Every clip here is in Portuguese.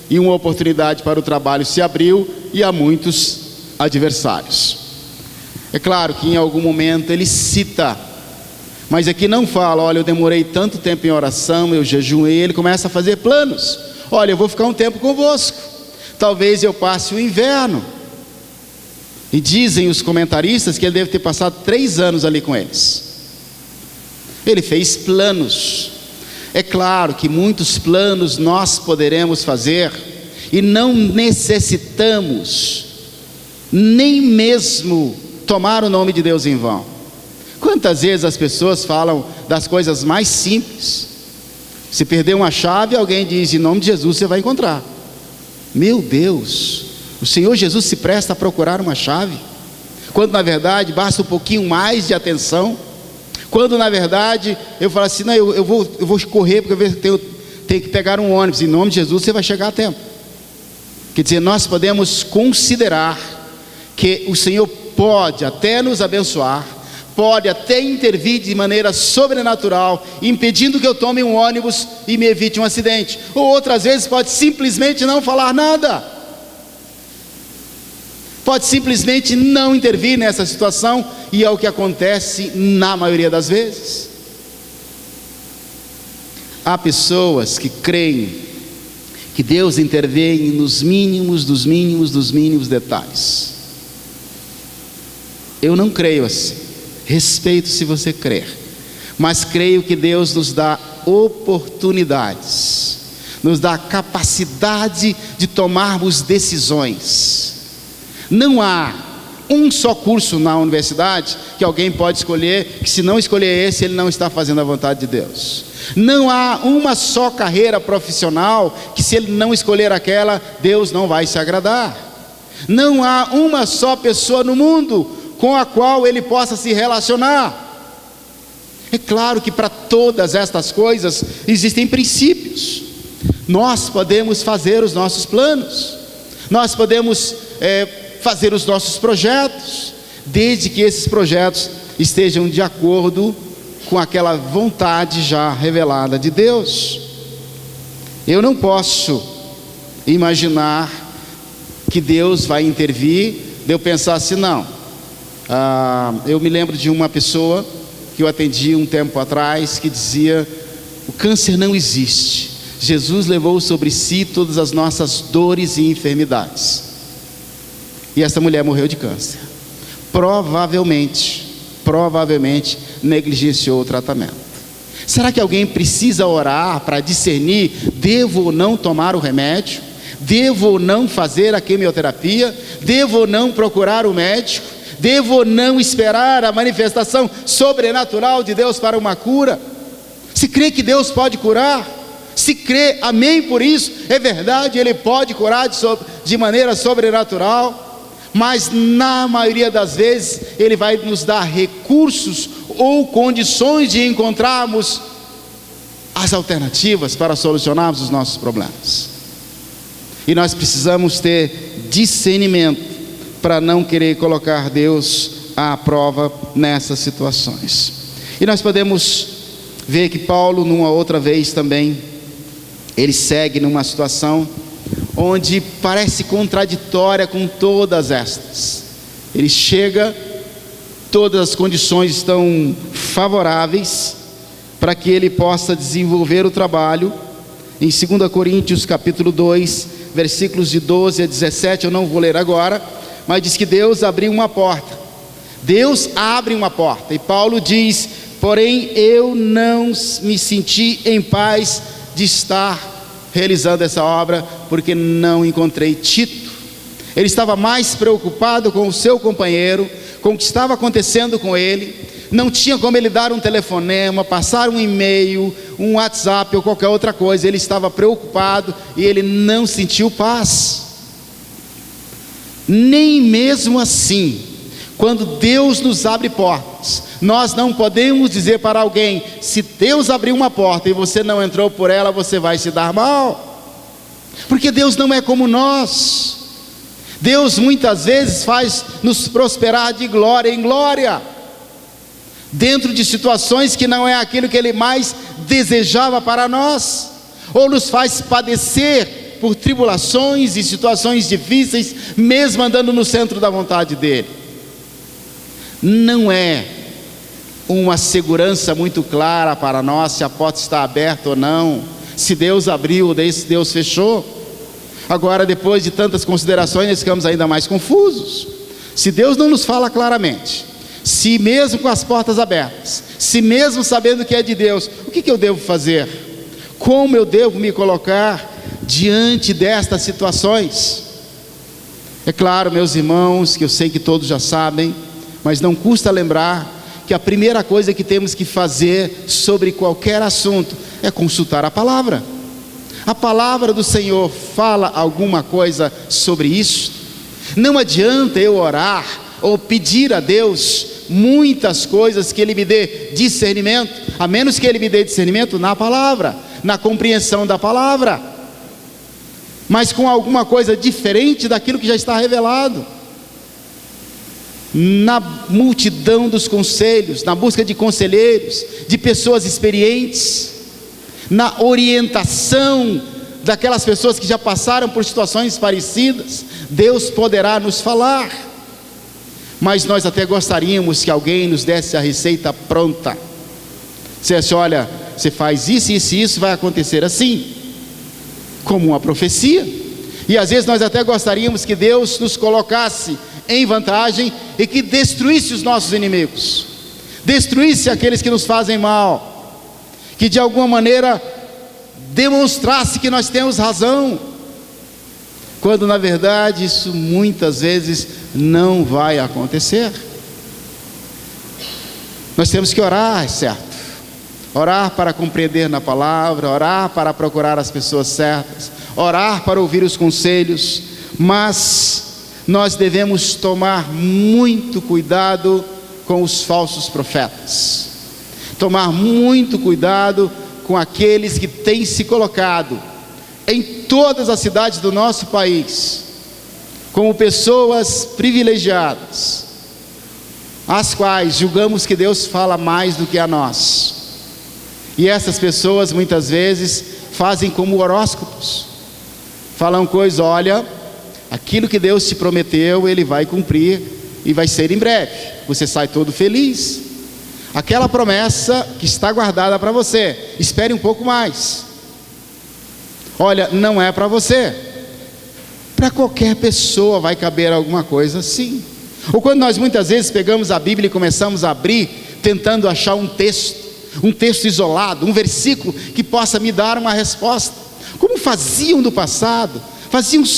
e uma oportunidade para o trabalho se abriu e há muitos adversários. É claro que em algum momento ele cita, mas aqui não fala, olha, eu demorei tanto tempo em oração, eu jejuei. Ele começa a fazer planos. Olha, eu vou ficar um tempo convosco, talvez eu passe o inverno. E dizem os comentaristas que ele deve ter passado 3 anos ali com eles. Ele fez planos. É claro que muitos planos nós poderemos fazer e não necessitamos nem mesmo tomar o nome de Deus em vão. Quantas vezes as pessoas falam das coisas mais simples? Se perder uma chave, alguém diz, em nome de Jesus você vai encontrar. Meu Deus, o Senhor Jesus se presta a procurar uma chave, quando na verdade basta um pouquinho mais de atenção. Quando na verdade eu falo assim, não, eu vou correr porque eu tenho que pegar um ônibus. Em nome de Jesus você vai chegar a tempo. Quer dizer, nós podemos considerar que o Senhor pode até nos abençoar, pode até intervir de maneira sobrenatural, impedindo que eu tome um ônibus e me evite um acidente. Ou outras vezes pode simplesmente não falar nada, pode simplesmente não intervir nessa situação, e é o que acontece na maioria das vezes. Há pessoas que creem que Deus intervém nos mínimos dos mínimos dos mínimos detalhes. Eu não creio assim. Respeito se você crer, mas creio que Deus nos dá oportunidades, nos dá capacidade de tomarmos decisões. Não há um só curso na universidade que alguém pode escolher, que se não escolher esse, ele não está fazendo a vontade de Deus. Não há uma só carreira profissional que se ele não escolher aquela, Deus não vai se agradar. Não há uma só pessoa no mundo com a qual ele possa se relacionar. É claro que para todas estas coisas existem princípios. Nós podemos fazer os nossos planos, nós podemos fazer os nossos projetos, desde que esses projetos estejam de acordo com aquela vontade já revelada de Deus. Eu não posso imaginar que Deus vai intervir, de eu pensar assim, não. Eu me lembro de uma pessoa que eu atendi um tempo atrás, que dizia, o câncer não existe, Jesus levou sobre si todas as nossas dores e enfermidades. E essa mulher morreu de câncer. Provavelmente negligenciou o tratamento. Será que alguém precisa orar para discernir, devo ou não tomar o remédio? Devo ou não fazer a quimioterapia? Devo ou não procurar o médico? Devo ou não esperar a manifestação sobrenatural de Deus para uma cura? Se crê que Deus pode curar, se crê, amém por isso, é verdade, Ele pode curar de maneira sobrenatural, mas na maioria das vezes Ele vai nos dar recursos ou condições de encontrarmos as alternativas para solucionarmos os nossos problemas. E nós precisamos ter discernimento para não querer colocar Deus à prova nessas situações. E nós podemos ver que Paulo, numa outra vez também, ele segue numa situação onde parece contraditória com todas estas. Ele chega, todas as condições estão favoráveis para que ele possa desenvolver o trabalho. Em 2 Coríntios capítulo 2, versículos de 12 a 17, eu não vou ler agora, mas diz que Deus abriu uma porta. Deus abre uma porta, e Paulo diz, porém eu não me senti em paz de estar realizando essa obra, porque não encontrei Tito. Ele estava mais preocupado com o seu companheiro, com o que estava acontecendo com ele. Não tinha como ele dar um telefonema, passar um e-mail, um WhatsApp ou qualquer outra coisa. Ele estava preocupado e ele não sentiu paz. Nem mesmo assim, quando Deus nos abre portas, nós não podemos dizer para alguém, se Deus abriu uma porta e você não entrou por ela, você vai se dar mal, porque Deus não é como nós. Deus muitas vezes faz nos prosperar de glória em glória, dentro de situações que não é aquilo que Ele mais desejava para nós. ou nos faz padecer por tribulações e situações difíceis, mesmo andando no centro da vontade dele. Não é uma segurança muito clara para nós se a porta está aberta ou não, se Deus abriu ou se Deus fechou. Agora, depois de tantas considerações, nós ficamos ainda mais confusos. Se Deus não nos fala claramente, se mesmo com as portas abertas, se mesmo sabendo que é de Deus, o que eu devo fazer? Como eu devo me colocar diante destas situações? É claro, meus irmãos, que eu sei que todos já sabem, mas não custa lembrar que a primeira coisa que temos que fazer sobre qualquer assunto é consultar a palavra. A palavra do Senhor fala alguma coisa sobre isso? Não adianta eu orar ou pedir a Deus muitas coisas que Ele me dê discernimento, a menos que Ele me dê discernimento na palavra, na compreensão da palavra, mas com alguma coisa diferente daquilo que já está revelado. Na multidão dos conselhos, na busca de conselheiros, de pessoas experientes, na orientação daquelas pessoas que já passaram por situações parecidas, Deus poderá nos falar. Mas nós até gostaríamos que alguém nos desse a receita pronta. Você disse: olha, você faz isso, isso e isso, vai acontecer assim, como uma profecia. E às vezes nós até gostaríamos que Deus nos colocasse em vantagem e que destruísse os nossos inimigos, destruísse aqueles que nos fazem mal, que de alguma maneira demonstrasse que nós temos razão, quando na verdade isso muitas vezes não vai acontecer. Nós temos que orar, certo? Orar para compreender na palavra, orar para procurar as pessoas certas, orar para ouvir os conselhos, mas nós devemos tomar muito cuidado com os falsos profetas, tomar muito cuidado com aqueles que têm se colocado em todas as cidades do nosso país como pessoas privilegiadas, as quais julgamos que Deus fala mais do que a nós. E essas pessoas muitas vezes fazem como horóscopos, falam coisas: olha, aquilo que Deus te prometeu, Ele vai cumprir e vai ser em breve. Você sai todo feliz. Aquela promessa que está guardada para você, espere um pouco mais. Olha, não é para você. Para qualquer pessoa vai caber alguma coisa assim. Ou quando nós muitas vezes pegamos a Bíblia e começamos a abrir, tentando achar um texto isolado, um versículo que possa me dar uma resposta, como faziam no passado,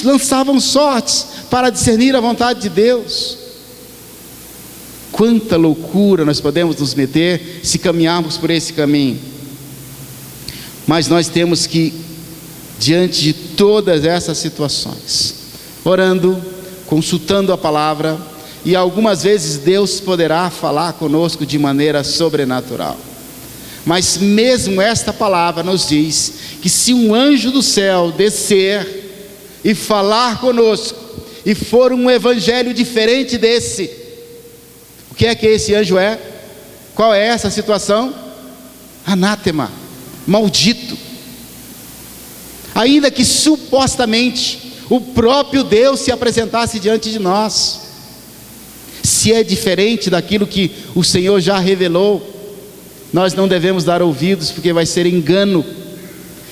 lançavam sortes para discernir a vontade de Deus. Quanta loucura nós podemos nos meter se caminharmos por esse caminho. Mas nós temos que, diante de todas essas situações, orando, consultando a palavra, e algumas vezes Deus poderá falar conosco de maneira sobrenatural. Mas mesmo esta palavra nos diz que se um anjo do céu descer e falar conosco, e for um evangelho diferente desse, o que é que esse anjo é? Qual é essa situação? Anátema, maldito. Ainda que supostamente o próprio Deus se apresentasse diante de nós, se é diferente daquilo que o Senhor já revelou, nós não devemos dar ouvidos, porque vai ser engano.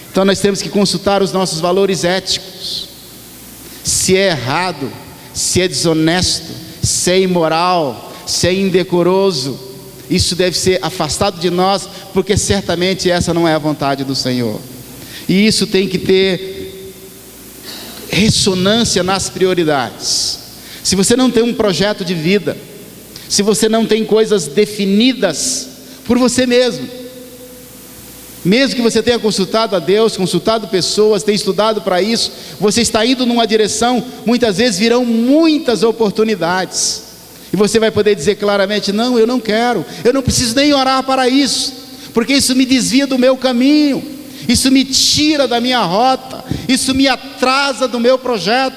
Então nós temos que consultar os nossos valores éticos, se é errado, se é desonesto, se é imoral, se é indecoroso. Isso deve ser afastado de nós, porque certamente essa não é a vontade do Senhor. E isso tem que ter ressonância nas prioridades. Se você não tem um projeto de vida, se você não tem coisas definidas por você mesmo, mesmo que você tenha consultado a Deus, consultado pessoas, tenha estudado para isso, você está indo numa direção, muitas vezes virão muitas oportunidades, e você vai poder dizer claramente: não, eu não quero, eu não preciso nem orar para isso, porque isso me desvia do meu caminho, isso me tira da minha rota, isso me atrasa do meu projeto.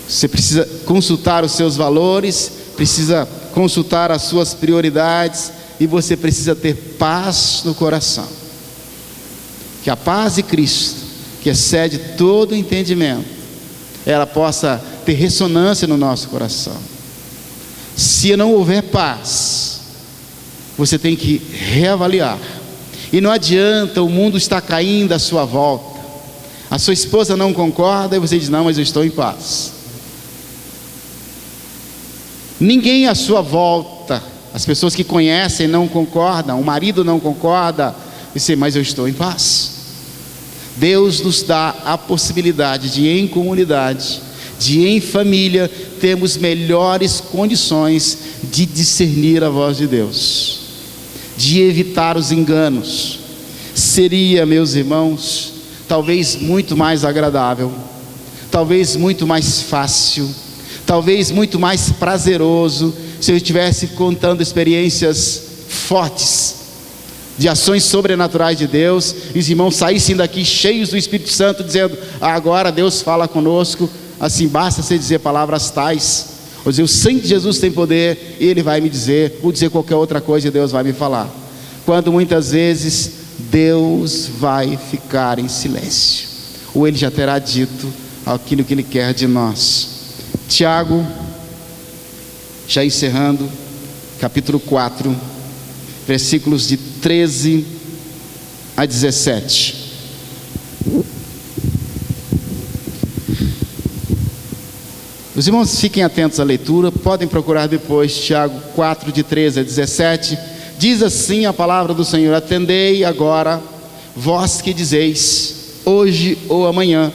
Você precisa consultar os seus valores, precisa consultar as suas prioridades, e você precisa ter paz no coração. Que a paz de Cristo, que excede todo entendimento, ela possa ter ressonância no nosso coração. Se não houver paz, você tem que reavaliar. E não adianta, o mundo está caindo à sua volta. A sua esposa não concorda e você diz: não, mas eu estou em paz. Ninguém à sua volta, as pessoas que conhecem não concordam, o marido não concorda, e você: mas eu estou em paz. Deus nos dá a possibilidade de, em comunidade, de em família, termos melhores condições de discernir a voz de Deus, de evitar os enganos. Seria, meus irmãos, talvez muito mais agradável, talvez muito mais fácil, talvez muito mais prazeroso, se eu estivesse contando experiências fortes, de ações sobrenaturais de Deus, e os irmãos saíssem daqui cheios do Espírito Santo, dizendo: agora Deus fala conosco. Assim, basta você dizer palavras tais, ou dizer: o sangue de Jesus tem poder, e Ele vai me dizer, ou dizer qualquer outra coisa, e Deus vai me falar. Quando muitas vezes Deus vai ficar em silêncio, ou Ele já terá dito aquilo que Ele quer de nós. Tiago, já encerrando, capítulo 4, versículos de 13 a 17. Os irmãos fiquem atentos à leitura, podem procurar depois. Tiago 4, de 13 a 17, diz assim a palavra do Senhor: atendei agora, vós que dizeis: hoje ou amanhã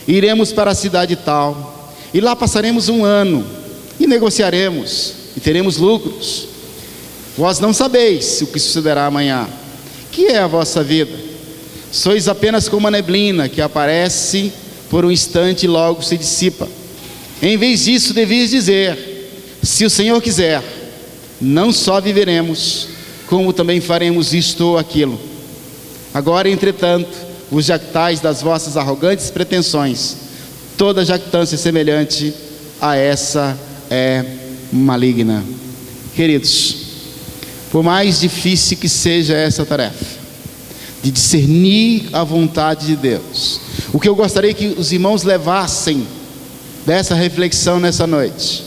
iremos para a cidade tal, e lá passaremos um ano, e negociaremos, e teremos lucros. Vós não sabeis o que sucederá amanhã. Que é a vossa vida? Sois apenas como a neblina, que aparece por um instante e logo se dissipa. Em vez disso, devias dizer: se o Senhor quiser, não só viveremos, como também faremos isto ou aquilo. Agora, entretanto, vos jactais das vossas arrogantes pretensões. Toda jactância semelhante a essa é maligna. Queridos, por mais difícil que seja essa tarefa, de discernir a vontade de Deus, o que eu gostaria que os irmãos levassem dessa reflexão nessa noite,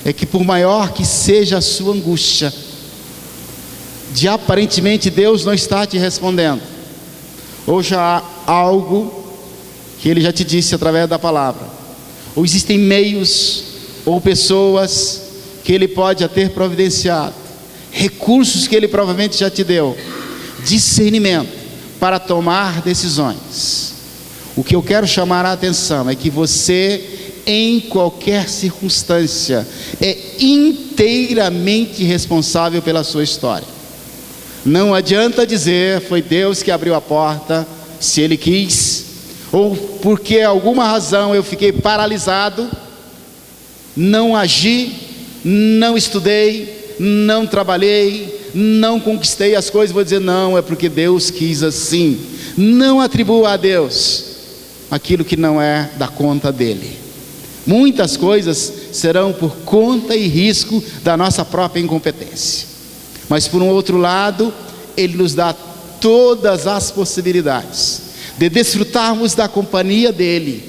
é que por maior que seja a sua angústia, de aparentemente Deus não está te respondendo, ou já há algo que Ele já te disse através da palavra, ou existem meios ou pessoas que Ele pode já ter providenciado, recursos que Ele provavelmente já te deu, discernimento para tomar decisões. O que eu quero chamar a atenção é que você, em qualquer circunstância, é inteiramente responsável pela sua história. Não adianta dizer: foi Deus que abriu a porta, se Ele quis, ou porque alguma razão eu fiquei paralisado, não agi, não estudei, não trabalhei, não conquistei as coisas. Vou dizer: não, é porque Deus quis assim. Não atribua a Deus aquilo que não é da conta dEle. Muitas coisas serão por conta e risco da nossa própria incompetência, mas por um outro lado, Ele nos dá todas as possibilidades de desfrutarmos da companhia dEle,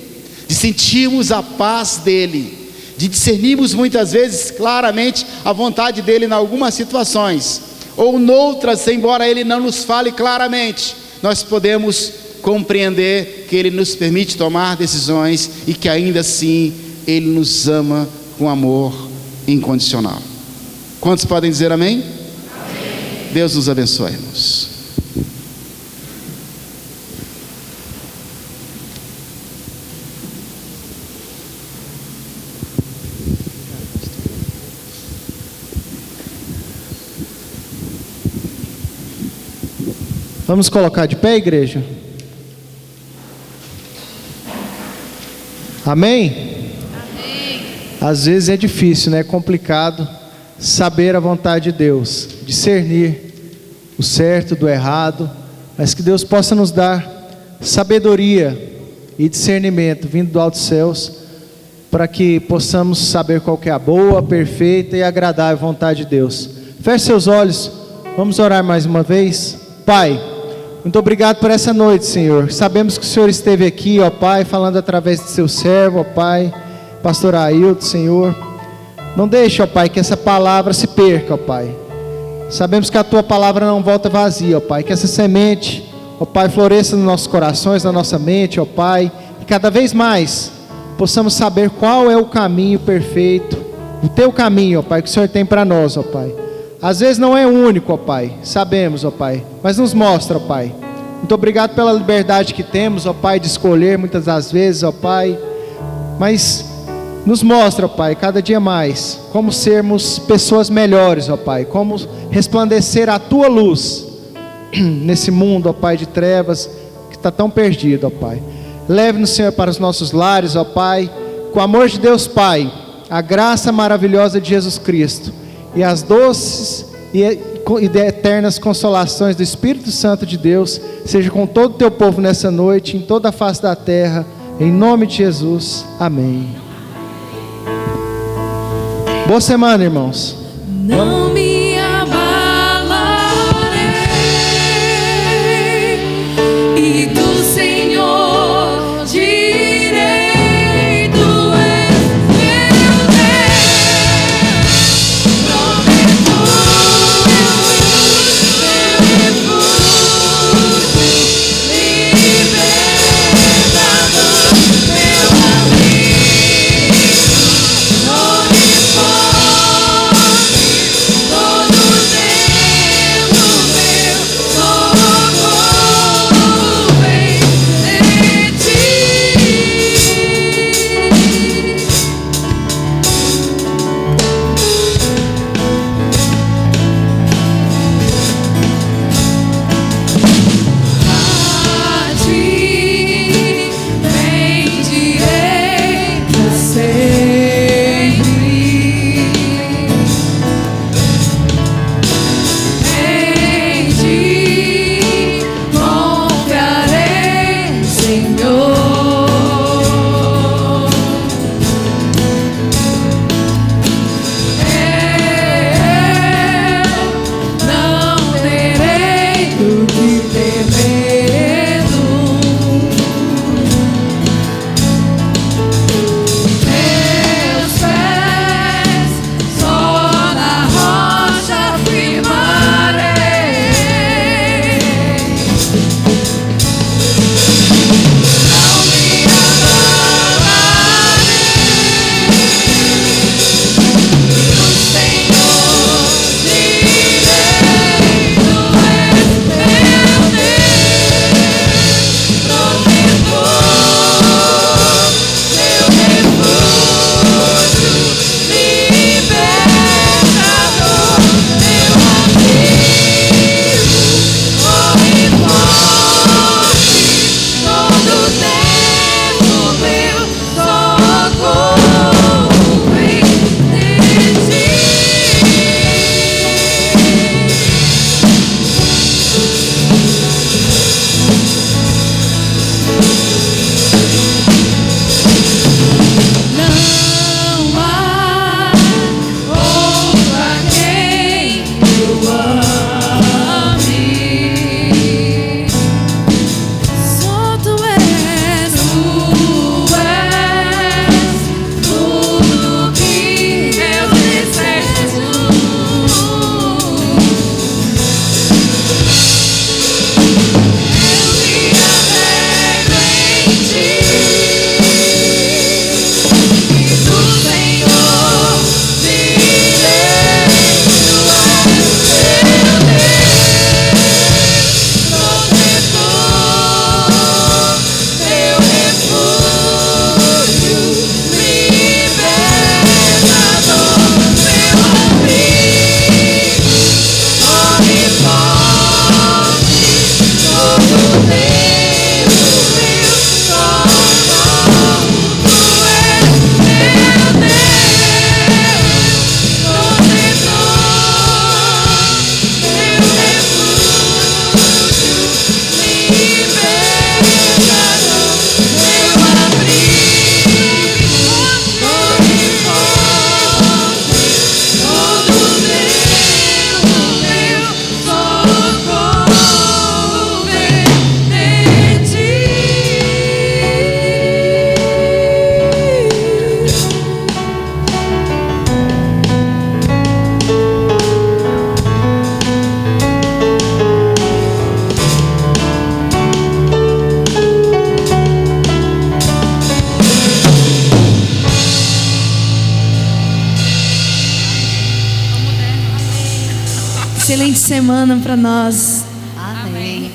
de sentirmos a paz dEle, de discernirmos muitas vezes claramente a vontade dEle em algumas situações, ou noutras, embora Ele não nos fale claramente, nós podemos compreender que Ele nos permite tomar decisões e que ainda assim Ele nos ama com amor incondicional. Quantos podem dizer amém? Amém. Deus nos abençoe, irmãos. Vamos colocar de pé, igreja? Amém? Amém. Às vezes é difícil, né? É complicado saber a vontade de Deus, discernir o certo do errado, mas que Deus possa nos dar sabedoria e discernimento vindo do alto dos céus, para que possamos saber qual que é a boa, perfeita e agradável vontade de Deus. Feche seus olhos, Vamos orar mais uma vez. Pai, muito obrigado por essa noite, Senhor. Sabemos que o Senhor esteve aqui, ó Pai, falando através de seu servo, ó Pai, pastor Ailton, Senhor. Não deixe, ó Pai, que essa palavra se perca, ó Pai. Sabemos que a tua palavra não volta vazia, ó Pai. Que essa semente, ó Pai, floresça nos nossos corações, na nossa mente, ó Pai. E cada vez mais possamos saber qual é o caminho perfeito, o teu caminho, ó Pai, que o Senhor tem para nós, ó Pai. Às vezes não é único, ó Pai, sabemos, ó Pai, mas nos mostra, ó Pai. Muito obrigado pela liberdade que temos, ó Pai, de escolher muitas das vezes, ó Pai. Mas nos mostra, ó Pai, cada dia mais, como sermos pessoas melhores, ó Pai. Como resplandecer a Tua luz nesse mundo, ó Pai, de trevas, que está tão perdido, ó Pai. Leve-nos, Senhor, para os nossos lares, ó Pai. Com o amor de Deus, Pai, a graça maravilhosa de Jesus Cristo e as doces e eternas consolações do Espírito Santo de Deus, seja com todo o Teu povo nessa noite, em toda a face da terra, em nome de Jesus, amém. Boa semana, irmãos. Não me abalarei, e do Senhor direi: Tu és meu Deus, meu refúgio, libertador, meu amigo, onde for. excelente semana para nós. Amém.